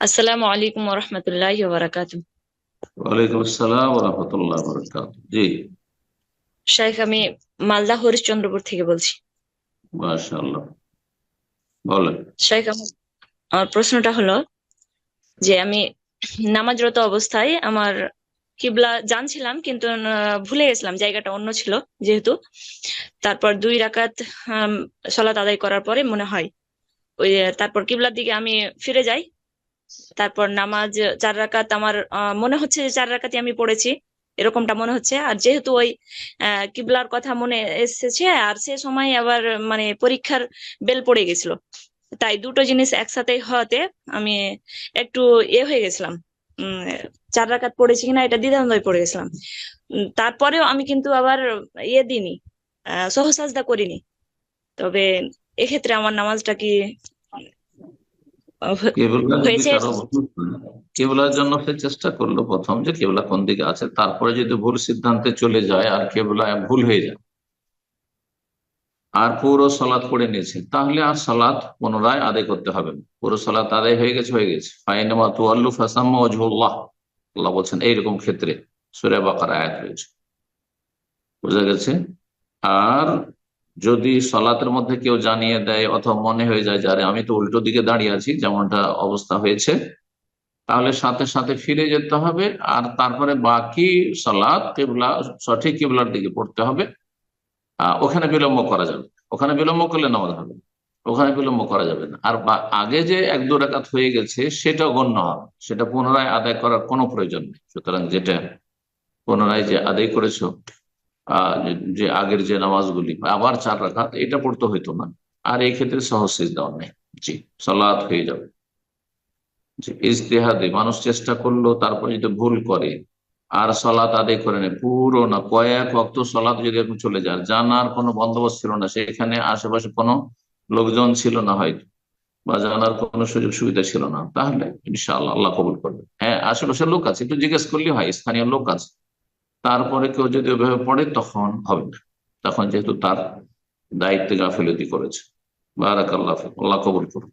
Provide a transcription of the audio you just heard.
আসসালামু আলাইকুম রহমতুল্লাহি ওয়া বারাকাতুহু। ওয়ালাইকুম আসসালাম রহমতুল্লাহ বরকাত। জি। শাইখ, আমি মালদা হরিশ্চন্দ্রপুর থেকে বলছি। মাশাআল্লাহ, বলেন। শাইখ, আমার প্রশ্নটা হলো যে আমি নামাজরত অবস্থায় আমার কিবলা জানছিলাম, কিন্তু ভুলে গেছিলাম, জায়গাটা অন্য ছিল যেহেতু। তারপর 2 রাকাত সলাত আদায় করার পরে মনে হয় ওই তারপর কিবলার দিকে আমি ফিরে যাই। তারপর নামাজ 4 রাকাত আমার মনে হচ্ছে যে 4 রাকাতই আমি পড়েছি, এরকমটা মনে হচ্ছে। আর যেহেতু ওই কিবলার কথা মনে এসেছে, আর সে সময় আবার মানে পরীক্ষার বেল পড়ে গেছিল, তাই দুটো জিনিস একসাথে হওয়াতে আমি একটু হয়ে গেছিলাম। উম 4 রাকাত পড়েছি কিনা এটা দ্বিধাদ্বন্দ্বে পড়ে গেছিলাম। তারপরেও আমি কিন্তু আবার দিইনি, সহসাজদা করিনি। তবে এক্ষেত্রে আমার নামাজটা কি কেবলা যদি হয়েছে? কারো কেবলার জন্য সে চেষ্টা করলো প্রথম যে কেবলা কোন দিকে আছে, তারপরে যদি ভুল সিদ্ধান্তে চলে যায় আর কেবলা ভুল হয়ে যায় আর পুরো সালাত পড়ে নিয়েছে, তাহলে আর সালাত পুনরায় আদায় করতে হবে না। পুরো সালাত আদায় হয়ে গেছে, হয়ে গেছে। ফাইনামা তুয়াল্লু ফাসাম্মা ওয়াজহুল্লাহ, আল্লাহ বলছেন এইরকম ক্ষেত্রে। সূরা বাকারা আয়াত রয়েছে, বুঝা গেছে। আর যদি সালাতের মধ্যে কেউ জানিয়ে দেয় অথবা মনে হয়ে যায় যে আরে আমি তো উল্টো দিকে দাঁড়িয়ে আছি, যেমনটা অবস্থা হয়েছে, তাহলে সাথে সাথে ফিরে যেতে হবে। আর তারপরে বাকি সালাত কিবলা, সঠিক কিবলার দিকে পড়তে হবে। ওখানে বিলম্ব করা যাবে, ওখানে বিলম্ব করলে নামাজ হবে না। ওখানে বিলম্ব করা যাবে না। আর আগে যে 1-2 রাকাত হয়ে গেছে সেটা গণ্য হবে, সেটা পুনরায় আদায় করার কোনো প্রয়োজন নেই। সুতরাং যেটা পুনরায় যে আদায় করেছো, যে আগের যে নামাজগুলি আবার 4 রাকাত, এটা পড়তে হইতো না। আর এই ক্ষেত্রে সহজ সিজদাও নেই। জি, সালাত হয়ে যাবে। জি, ইজতিহাদে মানুষ চেষ্টা করলো, তারপর যদি ভুল করে আর সালাত আদায় করে নেয় পুরো না, কয়েক ওয়াক্ত সালাত যদি এরকম চলে যায়, জানার কোনো বন্দোবস্ত ছিল না, সেখানে আশেপাশে কোনো লোকজন ছিল না হয়তো, বা জানার কোনো সুযোগ সুবিধা ছিল না, তাহলে ইনশাআল্লাহ আল্লাহ কবুল করবে। হ্যাঁ, আশেপাশে লোক আছে, একটু জিজ্ঞেস করলে হয়, স্থানীয় লোক আছে। তারপরে কেউ যদি ওইভাবে পড়ে তখন হবে না, তখন যেহেতু তার দায়িত্বে গাফিলতি করেছে। বারাকাল্লাহ ফিক, আল্লাহ কবুল করুন।